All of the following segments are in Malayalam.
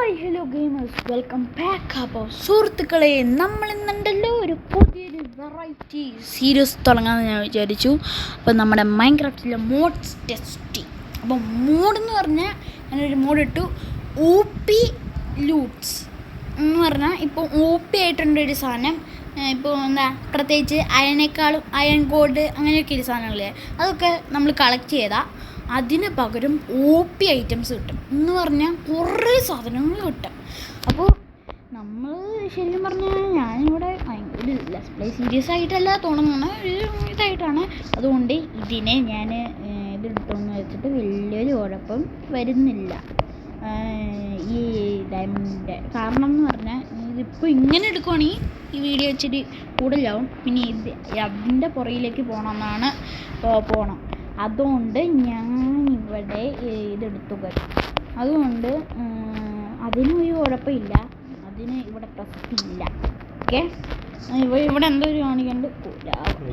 Hi hello gamers, welcome back. അപ്പോൾ സുഹൃത്തുക്കളെ, നമ്മളിന്നുണ്ടല്ലോ ഒരു പുതിയൊരു വെറൈറ്റി സീരീസ് തുടങ്ങാമെന്ന് ഞാൻ വിചാരിച്ചു. അപ്പോൾ നമ്മുടെ മൈൻക്രാഫ്റ്റിലെ മോഡ്സ് ടെസ്റ്റിംഗ്. അപ്പോൾ മോഡെന്ന് പറഞ്ഞാൽ ഞാനൊരു മോഡ് ഇട്ടു, ഒ പി ലൂട്ട്സ് എന്ന് പറഞ്ഞാൽ ഇപ്പോൾ ഒ പി ആയിട്ടുണ്ടൊരു സാധനം. ഇപ്പോൾ എന്താ പ്രത്യേകിച്ച് അയണേക്കാളും അയൺ ഗോൾഡ് അങ്ങനെയൊക്കെ ഒരു സാധനങ്ങളില്ലേ, അതൊക്കെ നമ്മൾ കളക്ട് ചെയ്താൽ അതിന് പകരം ഒ പി ഐറ്റംസ് കിട്ടും എന്ന് പറഞ്ഞാൽ കുറേ സാധനങ്ങൾ കിട്ടും. അപ്പോൾ നമ്മൾ ശരിക്കും പറഞ്ഞാൽ ഞാനിവിടെ ഒരു ലെറ്റ്സ് പ്ലേ സീരിയസ് ആയിട്ടല്ല തോന്നുന്ന ഒരു ഇതായിട്ടാണ്. അതുകൊണ്ട് ഇതിനെ ഞാൻ ഇതെടുത്തോന്ന് വെച്ചിട്ട് വലിയൊരു കുഴപ്പം വരുന്നില്ല ഈ ഡയമണ്ടിൻ്റെ. കാരണം എന്ന് പറഞ്ഞാൽ ഇതിപ്പോൾ ഇങ്ങനെ എടുക്കുവാണെങ്കിൽ ഈ വീഡിയോ വെച്ചിട്ട് കൂടുതലാവും. പിന്നെ അതിൻ്റെ പുറകിലേക്ക് പോകണമെന്നാണ് പോകണം. അതുകൊണ്ട് ഞാനിവിടെ ഇതെടുത്തു വരും. അതുകൊണ്ട് അതിനൊരു കുഴപ്പമില്ല, അതിന് ഇവിടെ പ്രസക്തിയില്ല. ഓക്കെ, ഇവിടെ എന്തോ ഒരു കാണിക്കണ്ട്.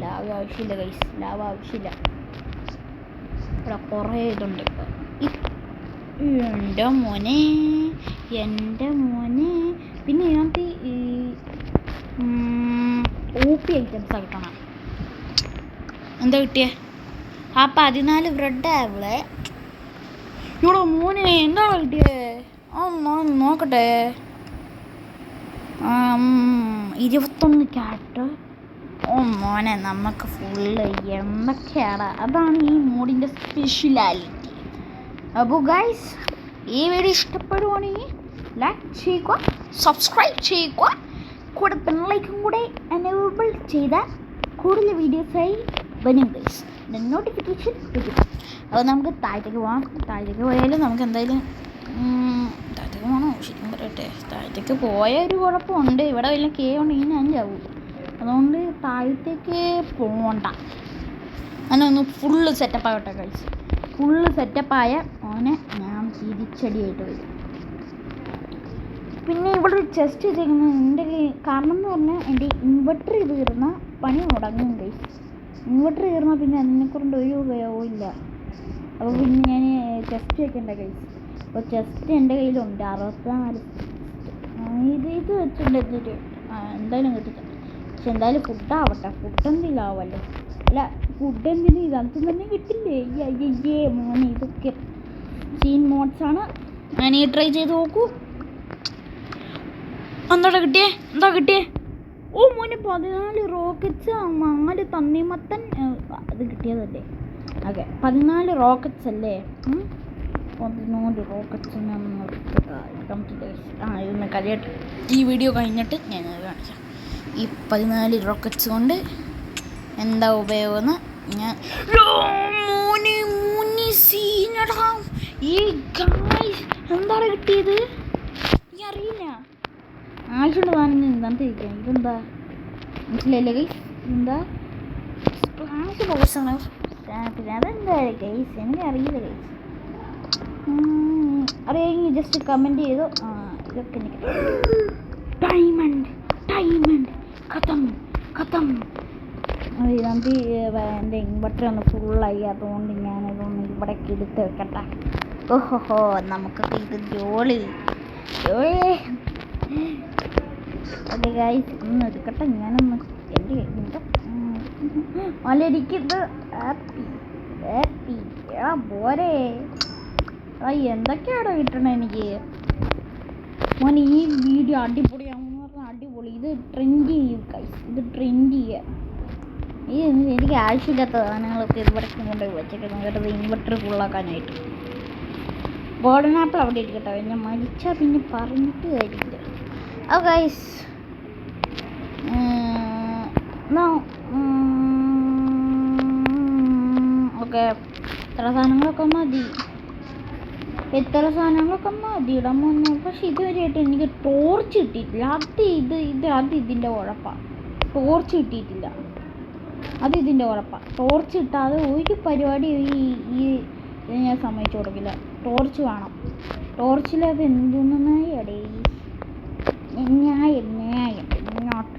ലാവ ആവശ്യമില്ല ഗൈസ്, ലാവ ആവശ്യമില്ല. ഇവിടെ കുറേ ഇതുണ്ട്. എൻ്റെ മോനെ പിന്നെ ഇതിനകത്ത് ഒ പി ഐറ്റംസ് കിട്ടണം. എന്താ കിട്ടിയേ? ആ 14 ബ്രെഡ് ആവളെ. ഇവിടെ മോനെ എന്താണ് കിട്ടിയേ? നോക്കട്ടെ. 21 ക്യാരറ്റ്. ഓ മോനെ, നമുക്ക് ഫുള്ള് എന്തൊക്കെയാണ്. അതാണ് ഈ മോഡിൻ്റെ സ്പെഷ്യാലിറ്റി. അപ്പോൾ ഗൈസ്, ഈ വീഡിയോ ഇഷ്ടപ്പെടുവാണെങ്കിൽ ലൈക്ക് ചെയ്യുക, സബ്സ്ക്രൈബ് ചെയ്യുക, കൂടെ ബെല്ലൈക്കൺ കൂടെ എനേബിൾ ചെയ്താൽ കൂടുതൽ വീഡിയോസായി വരും ഗൈസ്, നോട്ടിഫിക്കേഷൻ വരും. അപ്പോൾ നമുക്ക് താഴത്തേക്ക് പോകാം. താഴത്തേക്ക് പോയാലും നമുക്ക് എന്തായാലും താഴത്തേക്ക് പോകണോ? ശരിക്കും പറയട്ടെ, താഴത്തേക്ക് പോയ ഒരു കുഴപ്പമുണ്ട്. ഇവിടെ വല്ല കേവ് ഉണ്ടെങ്കിൽ ഞാൻ ചാവും. അതുകൊണ്ട് താഴത്തേക്ക് പോകണ്ട. അങ്ങനെ ഒന്ന് ഫുള്ള് സെറ്റപ്പ് ആകട്ടെ കഴിച്ച്. ഫുള്ള് സെറ്റപ്പായ അവനെ ഞാൻ തിരിച്ചടിയായിട്ട് വരും. പിന്നെ ഇവിടെ ഒരു ചെസ്റ്റ് വെച്ചേക്കുന്നത് എൻ്റെ കാരണം എന്ന് പറഞ്ഞാൽ എൻ്റെ ഇൻവെർട്ടർ തീർന്ന പണി മുടങ്ങും ഗൈസ്. ഇൻവെർട്ടർ തീർന്നാൽ പിന്നെ അതിനെക്കൊണ്ട് ഒരു ഉപയോഗവും ഇല്ല. അപ്പോൾ പിന്നെ ഞാൻ ചെസ്റ്റ് വെക്കേണ്ട ഗൈസ്. അപ്പോൾ ചെസ്റ്റ് എൻ്റെ കയ്യിലുണ്ട് 64. ഇത് വെച്ചിട്ടുണ്ട് എന്നിട്ട് എന്തായാലും കിട്ടില്ല. പക്ഷെ എന്തായാലും ഫുഡാവട്ടെ, ഫുഡ് എന്തെങ്കിലും ആവുമല്ലോ. അല്ല, ഫുഡ് എന്തിനും ഇതകത്ത് തന്നെ കിട്ടില്ലേ? അയ്യേ മോനെ, ഇതൊക്കെ സീൻ മോഡ്സാണ്. ഞാൻ ഈ ട്രൈ ചെയ്ത് നോക്കൂ. എന്താ കിട്ടിയേ? ഓ മോനെ, 14 റോക്കറ്റ്സ്, 4 തണ്ണിമത്തൻ. അത് കിട്ടിയതല്ലേ? ഓക്കെ, 14 റോക്കറ്റ്സ് അല്ലേ? 14 റോക്കറ്റ്സ്. ഇതൊന്ന് കഴിയട്ടെ. ഈ വീഡിയോ കഴിഞ്ഞിട്ട് ഞാൻ കാണിക്കാം. ഈ 14 റോക്കറ്റ്സ് കൊണ്ട് എന്താ ഉപയോഗമെന്ന് ഞാൻ സീനടാ. ഈ ഗായ്സ്, എന്താണ് കിട്ടിയത്? ഈ അറിയില്ല. ആവശ്യമുള്ള സാധനം എന്താണെന്ന് ചോദിക്കാം. ഇതെന്താ മനസ്സിലായില്ലേ ഗൈസ്? എന്താ സ്പ്ലാഷ് ബോക്സാണ്. പിന്നെ അതെന്താ ഗൈസ്? എനിക്ക് അറിയില്ല ഗൈസ്. അറിയാമെങ്കിൽ ജസ്റ്റ് കമൻറ്റ് ചെയ്തു. ഇതൊക്കെ എനിക്ക് ഡയമണ്ട് കഥം. ഇതിനകത്ത് എൻ്റെ ഇൻവെർട്ടർ ഒന്ന് ഫുള്ളായി. അതുകൊണ്ട് ഞാനതൊന്ന് ഇവിടേക്ക് എടുത്ത് വെക്കട്ടെ. ഓഹോ, നമുക്കൊക്കെ ഇത് ജോളി. ഓക്കെ ഗൈസ്, ഒന്ന് എടുക്കട്ടെ. ഞാനൊന്ന് എൻ്റെ ഒലരിക്കുന്നത് ഹാപ്പി പോരെ. എന്തൊക്കെയാണോ കിട്ടണേ എനിക്ക്? മോനെ, ഈ വീഡിയോ അടിപൊളിയാണെന്ന് പറഞ്ഞാൽ അടിപൊളി. ഇത് ട്രെൻഡ് ചെയ്യും ഗൈസ്, ഇത് ട്രെൻഡ് ചെയ്യുക. എനിക്ക് ആവശ്യമില്ലാത്ത സാധനങ്ങളൊക്കെ ഇവിടെ കൊണ്ടുപോയി വെച്ചേക്കുന്നത് കേട്ടത്, ഇൻവെർട്ടർ ഫുള്ളാക്കാനായിട്ട്. ഗോൾഡൻ ആപ്പിൾ അവിടെ ഇരിക്കട്ടെ, ഞാൻ മരിച്ചാൽ പിന്നെ പറഞ്ഞിട്ട് കാര്യമില്ല. ഓ ഗൈസ്, ഓക്കെ, ഇത്ര സാധനങ്ങളൊക്കെ മതി ഇടാൻ വന്നു. പക്ഷെ ഇതുവരെയായിട്ട് എനിക്ക് ടോർച്ച് കിട്ടിയിട്ടില്ല. അത് ഇതിൻ്റെ കുഴപ്പമാണ്. ടോർച്ച് കിട്ടിയിട്ടില്ല, അത് ഇതിൻ്റെ കുഴപ്പമാണ്. ടോർച്ച് കിട്ടാതെ ഒരു പരിപാടി ഈ ഞാൻ സമ്മതിച്ചു കൊടുക്കില്ല. ടോർച്ച് വേണം. ടോർച്ചിലത് എന്തൊന്നായി അടേ ന്യായം ഇങ്ങോട്ട്.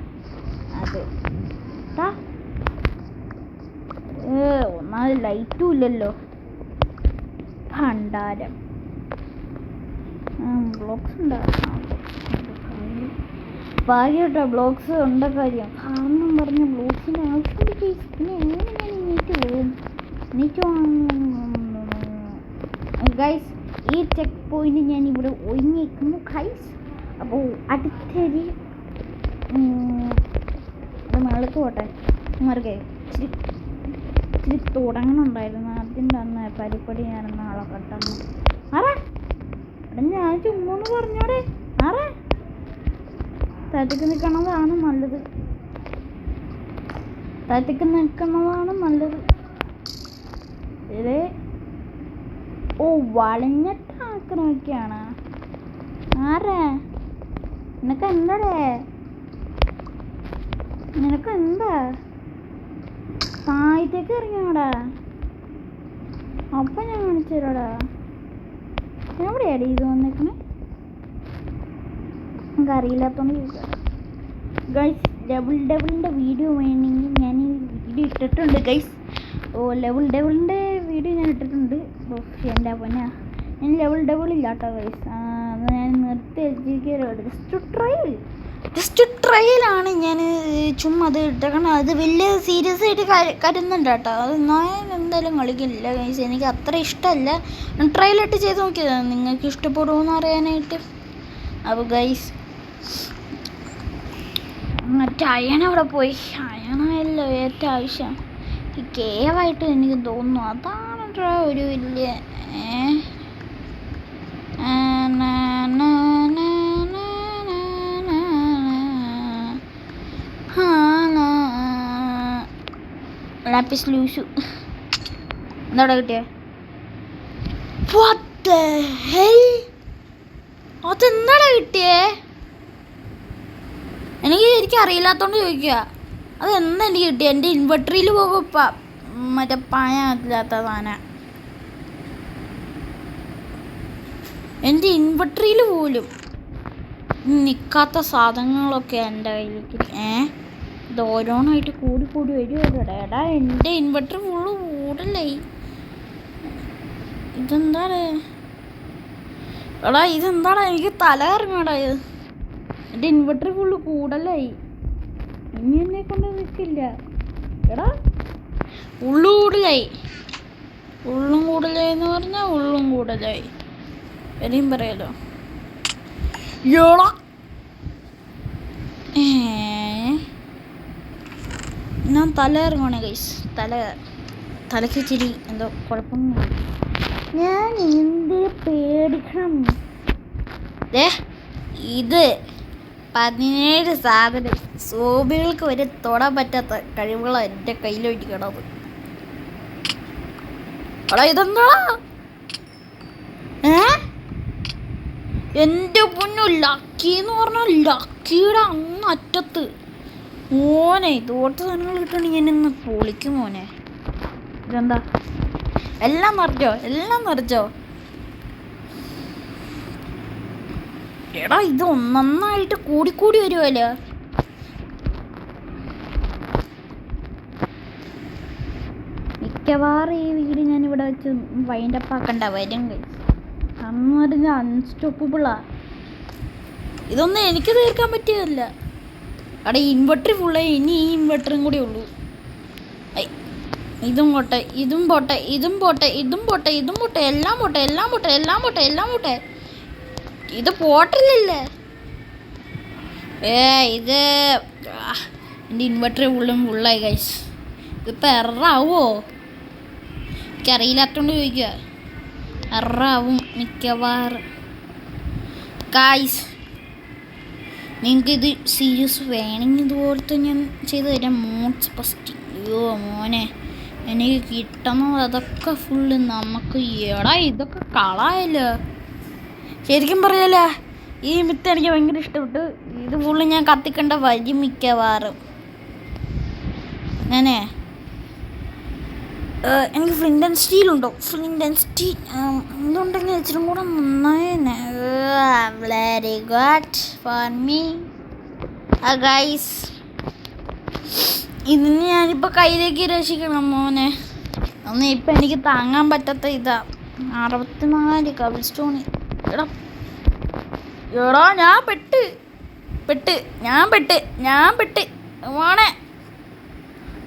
അത് ഒന്നാമത് ലൈറ്റും ഇല്ലല്ലോ. ഭണ്ഡാരം ബ്ലോഗ്സ് ഉണ്ടായിരുന്നു. ഭാഗ്യട്ടോ ബ്ലോഗ്സ് ഉണ്ട കാര്യം. കാരണം പറഞ്ഞ ബ്ലോഗ്സിൻ്റെ ആവശ്യമുണ്ട് ഗൈസ്. പിന്നെ എങ്ങനെ ഞാൻ എണീറ്റ് പോകും? ഗൈസ് ഈ ചെക്ക് പോയിന്റ് ഞാൻ ഇവിടെ ഒഴിഞ്ഞേക്കുന്നു ഗൈസ്. അപ്പോൾ അടുത്തൊരു മേളക്ക് പോട്ടെ. മറുകെ ഇച്ചിരി തുടങ്ങണുണ്ടായിരുന്നു. അതിൻ്റെ അന്ന് പരിപ്പടി ഞാൻ നാളെ കെട്ടണം. ആറേ എടാ ഞാൻ ചുമ്മാന്ന് പറഞ്ഞോടെ. ആറേ താഴത്തേക്ക് നിൽക്കണതാണ് നല്ലത്. താഴത്തേക്ക് നിൽക്കുന്നതാണ് നല്ലത്. ഇത് ഓ വളഞ്ഞിട്ട് ആക്രമിക്കാണ്. ആരാ നിനക്ക് എന്താടേ? നിനക്ക് എന്താ? താഴത്തേക്ക് ഇറങ്ങിയാടാ. അപ്പം ഞാൻ കാണിച്ചു തരാടാ. എവിടെയാടി ഇത് വന്നേക്കണേ? നമുക്ക് അറിയില്ലാത്തോണ്ട് ചോദിക്കാം ഗൈസ്. ഡബിളിൻ്റെ വീഡിയോ വേണമെങ്കിൽ ഞാൻ ഈ വീഡിയോ ഇട്ടിട്ടുണ്ട് ഗൈസ്. ഓ ഡബിളിൻ്റെ വീഡിയോ ഞാൻ ഇട്ടിട്ടുണ്ട്. എൻ്റെ പൊന്നാ ഞാൻ ഡബിൾ ഇല്ല കേട്ടോ ഗൈസ്. അത് ഞാൻ നിർത്തി വെച്ചിരിക്കുകയാണ്. ജസ്റ്റ് ട്രയലാണ് ഞാൻ ചുമ്മാ അത് ഇട്ടേക്കണം. അത് വലിയ സീരിയസ് ആയിട്ട് കരുതുന്നുണ്ട് കേട്ടോ. അത് ഞാൻ എന്തായാലും കളിക്കില്ല ഗൈസ്. എനിക്ക് അത്ര ഇഷ്ടമല്ല. ഞാൻ ട്രയലിട്ട് ചെയ്ത് നോക്കിയതാണ് നിങ്ങൾക്ക് ഇഷ്ടപ്പെടുമോയെന്ന് അറിയാനായിട്ട്. അപ്പോൾ ഗൈസ് മറ്റേ അയണവിടെ പോയി. അയണയല്ലോ ഏറ്റവും ആവശ്യം. ഈ കേവായിട്ട് എനിക്ക് തോന്നുന്നു അതാണ് ഒരു വലിയ ലാപ്പിസ് ലൂസു എന്താ കിട്ടിയേ? അതെന്താടാ കിട്ടിയേ? എനിക്ക് അറിയില്ലാത്തോണ്ട് ചോദിക്കുക. അതെന്താ എനിക്ക് കിട്ടിയ? എൻ്റെ ഇൻവെർട്ടറിയിൽ പോകുമ്പോൾ മറ്റേ പായാത്ത സാധനം. എൻ്റെ ഇൻവെർട്ടറിയിൽ പോലും നിൽക്കാത്ത സാധനങ്ങളൊക്കെ എൻ്റെ കയ്യിലേക്ക്. ഇത് ഓരോന്നായിട്ട് കൂടി വരുമല്ലോ. എടാ എൻ്റെ ഇൻവെർട്ടർ ഫുള്ള് കൂടല്ലേ? ഇതെന്താണ് എടാ? ഇതെന്താടാ? എനിക്ക് തല ഇറങ്ങാടാ. ഇത് എൻ്റെ ഇൻവെർട്ടർ ഫുള്ള് കൂടലായി. ഇനി എന്നെ കൊണ്ട് നിൽക്കില്ല. എടാ ഉള്ളും കൂടുതലായി എന്ന് പറഞ്ഞാൽ ഉള്ളും കൂടുതലായി. ഇനിയും പറയാലോ. ഞാൻ തല ഇറങ്ങണേ ഗൈസ്. തലക്ക് ഇച്ചിരി എന്തോ കുഴപ്പമൊന്നും. ഞാൻ എന്ത് പേടിക്കണം? ഇത് 17 സാധനം സോബികൾക്ക് വരെ തൊടാൻ പറ്റാത്ത കഴിവുകളാണ് എൻ്റെ കയ്യിലൊഴിക്കണത്. എടാ ഇതെന്താടാ? എൻ്റെ പൊന്നു ലക്കി എന്ന് പറഞ്ഞാൽ ലക്കിയുടെ അങ്ങ് അറ്റത്ത് മോനെ. തോട്ട സാധനങ്ങൾ കിട്ടണമെങ്കിൽ ഞാൻ ഇന്ന് പൊളിക്കും മോനെ. ഇതെന്താ? എല്ലാം നിറച്ചോ? എടാ ഇത് ഒന്നൊന്നായിട്ട് കൂടി വരുമല്ലോ. മിക്കവാറും ഈ വീഡിയോ ഞാനിവിടെ വെച്ച് വൈൻഡപ്പ് ആക്കണ്ട വരും കഴിച്ചു. അന്ന് പറഞ്ഞാൽ അൺസ്റ്റോപ്പബിളാ. ഇതൊന്നും എനിക്ക് തീർക്കാൻ പറ്റിയതല്ല. അവിടെ ഇൻവെർട്ടർ ഫുള്ളായി. ഇനി ഈ ഇൻവെർട്ടറും കൂടി ഉള്ളൂ. ഇതും പോട്ടെ. എല്ലാം പോട്ടെ. ഇത് പോട്ടില്ലല്ലേ? ഇത് എൻ്റെ ഇൻവെർട്ടർ ഫുള്ളായി ഗൈസ്. ഇതിപ്പോൾ എററാവോ? എനിക്കറിയില്ലാത്തോണ്ട് ചോദിക്കുക. എററാവും മിക്കവാറും ഗൈസ്. നിങ്ങൾക്കിത് സീരീസ് വേണമെങ്കിൽ ഇതുപോലത്തെ ഞാൻ ചെയ്ത് തരാം. Modes first. അയ്യോ മോനെ എനിക്ക് കിട്ടുന്നത് അതൊക്കെ ഫുള്ള് നമുക്ക്. എടാ ഇതൊക്കെ കളായല്ലോ. ശരിക്കും പറയല്ലേ ഈ മിത്ത് എനിക്ക് ഭയങ്കര ഇഷ്ടപ്പെട്ടു. ഇത് ഫുള്ള് ഞാൻ കത്തിക്കേണ്ട വരി മിക്കവാറും. ഞാനേ എനിക്ക് ഫ്ലിൻറ്റ് ആൻഡ് സ്റ്റീൽ ഉണ്ടോ? ഇതുണ്ടെങ്കിൽ ഇച്ചിരി കൂടെ നന്നായേനെ. Very good for me guys. ഇതിന് ഞാനിപ്പോൾ കയ്യിലേക്ക് രക്ഷിക്കണം മോനെ. ഒന്ന് ഇപ്പം എനിക്ക് താങ്ങാൻ പറ്റാത്ത ഇതാ 64 കബിൾ സ്റ്റോൺ. എടാ എടാ ഞാൻ പെട്ട് മോനെ.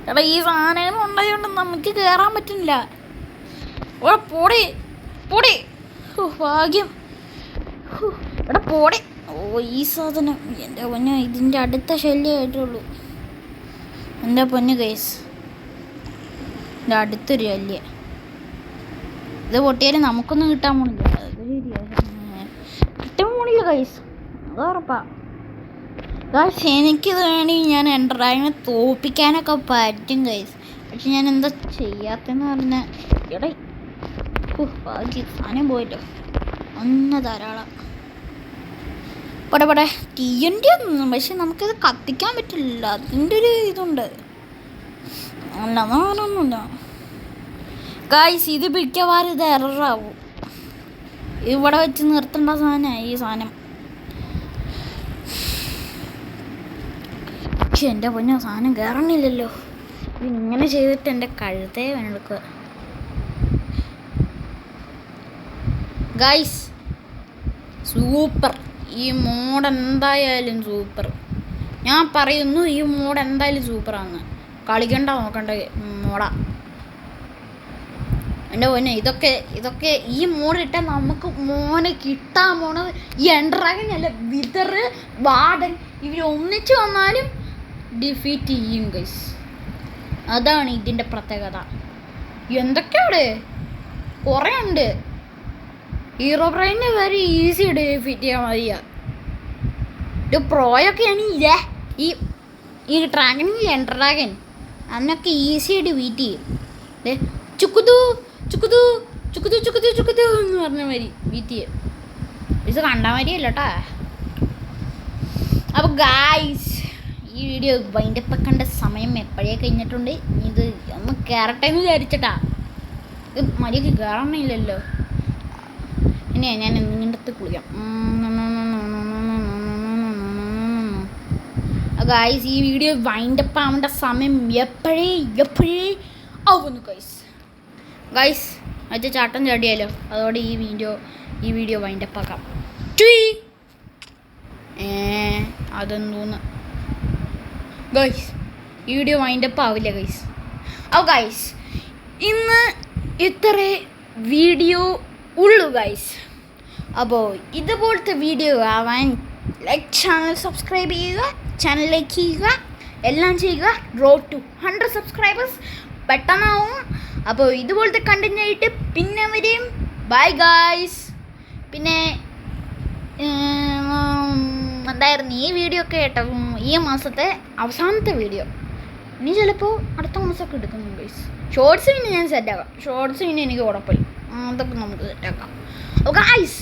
എടാ ഈ സാധനങ്ങൾ ഉണ്ടായതുകൊണ്ട് നമുക്ക് കയറാൻ പറ്റുന്നില്ല. ഇവിടെ പോടെ ഭാഗ്യം. എടാ പോടെ. ഓ ഈ സാധനം എൻ്റെ പൊന്നു ഇതിൻ്റെ അടുത്ത ശല്യമായിട്ടുള്ളൂ. എൻ്റെ പൊന്നു ഗൈസ്, എൻ്റെ അടുത്തൊരു ശല്യം. ഇത് പൊട്ടിയാലും നമുക്കൊന്നും കിട്ടാൻ പോണില്ല. അത് ശരിയാണ്, കിട്ടാൻ പോണില്ല ഗൈസ്, അത് ഉറപ്പാ. ഗൈസ് എനിക്കിത് വേണമെങ്കിൽ ഞാൻ എൻ്ററായിനെ തോപ്പിക്കാനൊക്കെ പറ്റും ഗൈസ്. പക്ഷെ ഞാൻ എന്താ ചെയ്യാത്തെന്ന് പറഞ്ഞാൽ എടേ ഭാഗ്യം സാധനം പോയിട്ടോ. ഒന്ന് ധാരാളം പടെ തീയൻ്റെ ഒന്നും, പക്ഷെ നമുക്കിത് കത്തിക്കാൻ പറ്റില്ല. അതിൻ്റെ ഒരു ഇതുണ്ട്. അല്ലാതൊന്നുമില്ല ഗൈസ്. ഇത് മിക്കവാറും ഇത് എററാവും. ഇവിടെ വെച്ച് നിർത്തേണ്ട സാധനമാണ് ഈ സാധനം. പക്ഷെ എൻ്റെ പൊന്നോ സാധനം കയറണില്ലല്ലോ. ഇങ്ങനെ ചെയ്തിട്ട് എൻ്റെ കഴുത്തേ വേണെടുക്കുക ഗൈസ്. സൂപ്പർ, ഈ മോഡ് എന്തായാലും സൂപ്പർ. ഞാൻ പറയുന്നു ഈ മോഡ് എന്തായാലും സൂപ്പറാണ്. കളിക്കണ്ട നോക്കണ്ട മോഡാ എൻ്റെ പൊന്നെ. ഇതൊക്കെ ഈ മോഡ് ഇട്ടാൽ നമുക്ക് മോനെ കിട്ടാൻ പോണത് ഈ എൻഡ്രാഗൻ അല്ല, വിതർ, വാർഡൻ ഇവർ ഒന്നിച്ച് വന്നാലും ഡിഫീറ്റ് ചെയ്യും ഗൈസ്. അതാണ് ഇതിൻ്റെ പ്രത്യേകത. എന്തൊക്കെയാണ് കുറേ ഉണ്ട്. ഹീറോ ബ്രെയിനെ വരെ ഈസി ഡിഫീറ്റ് ചെയ്യാൻ മതിയാ. ഇത് പ്രോയൊക്കെയാണ് ഇതേ ഈ ഡ്രാഗനിൽ എൻഡ്രാഗൻ അതിനൊക്കെ ഈസി ഡിഫീറ്റ് ചെയ്യും. ചുക്കുതു എന്ന് പറഞ്ഞ മാതിരി ബീറ്റ് ചെയ്യും. ഇത് കണ്ടാൽ മതിയല്ലോ കേട്ടാ. അപ്പോൾ ഗായ്സ് ഈ വീഡിയോ വൈൻഡപ്പ് ആക്കേണ്ട സമയം എപ്പോഴേ കഴിഞ്ഞിട്ടുണ്ട്. ഇത് ഒന്ന് കയറട്ടെ എന്ന് വിചാരിച്ചിട്ടാ. ഇത് മര്യാദക്ക് കയറണില്ലല്ലോ. ഇനിയാ ഞാൻ എന്തിൻ്റെ അടുത്ത് കുളിക്കാം. ഗായ്സ് ഈ വീഡിയോ വൈൻഡപ്പ് ആവേണ്ട സമയം എപ്പോഴേ ആവുന്നു ഗൈസ്. മറ്റേ ചാട്ടം ചാടിയാലോ, അതോടെ ഈ വീഡിയോ വൈൻഡപ്പ് ആക്കാം. അതെന്തോന്ന് ഗൈസ്, ഈ വീഡിയോ വൈൻഡപ്പ് ആവില്ല ഗൈസ്. അപ്പോൾ ഗൈസ് ഇന്ന് ഇത്ര വീഡിയോ ഉള്ളൂ ഗൈസ്. അപ്പോൾ ഇതുപോലത്തെ വീഡിയോ ആവാൻ ചാനൽ സബ്സ്ക്രൈബ് ചെയ്യുക, ചാനൽ ലൈക്ക് ചെയ്യുക, എല്ലാം ചെയ്യുക. റോഡ് ടു 100 സബ്സ്ക്രൈബേഴ്സ് പെട്ടെന്നാവും. അപ്പോൾ ഇതുപോലത്തെ കണ്ടന്റ് ആയിട്ട് പിന്നെ വരെയും ബൈ ഗൈസ്. പിന്നെ എന്തായിരുന്നു ഈ വീഡിയോ ഒക്കെ കേട്ടോ, ഈ മാസത്തെ അവസാനത്തെ വീഡിയോ. ഇനി ചിലപ്പോൾ അടുത്ത മാസമൊക്കെ എടുക്കുന്നു ഗൈസ്. ഷോർട്സ് പിന്നെ ഞാൻ സെറ്റാക്കാം. ഷോർട്സ് പിന്നെ എനിക്ക് കുഴപ്പമില്ല, അതൊക്കെ നമുക്ക് സെറ്റാക്കാം. അപ്പോൾ ഗൈസ്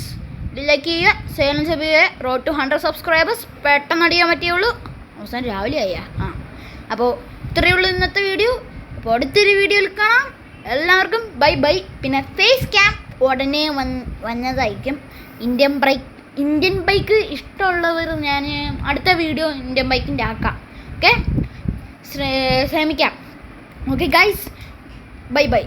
ലൈക്ക് ചെയ്യുക, സബ്സ്ക്രൈബ് ചെയ്യുക. റോഡ് ടു 100 സബ്സ്ക്രൈബേഴ്സ് പെട്ടെന്ന് അടിയാൻ പറ്റുള്ളൂ. അവസാനം രാവിലെ ആയാ. അപ്പോൾ ഇത്രയേ ഉള്ളൂ ഇന്നത്തെ വീഡിയോ. അപ്പോൾ അടുത്തൊരു വീഡിയോയിൽ കാണാം. എല്ലാവർക്കും ബൈ. പിന്നെ ഫേസ് ക്യാം ഉടനെ വന്നതായിരിക്കും. ഇന്ത്യൻ ബൈക്ക് ഇഷ്ടമുള്ളവർ ഞാൻ അടുത്ത വീഡിയോ ഇന്ത്യൻ ബൈക്കിൻ്റെ ആക്കാം. ഓക്കെ, ശ്രമിക്കാം. Okay guys, by.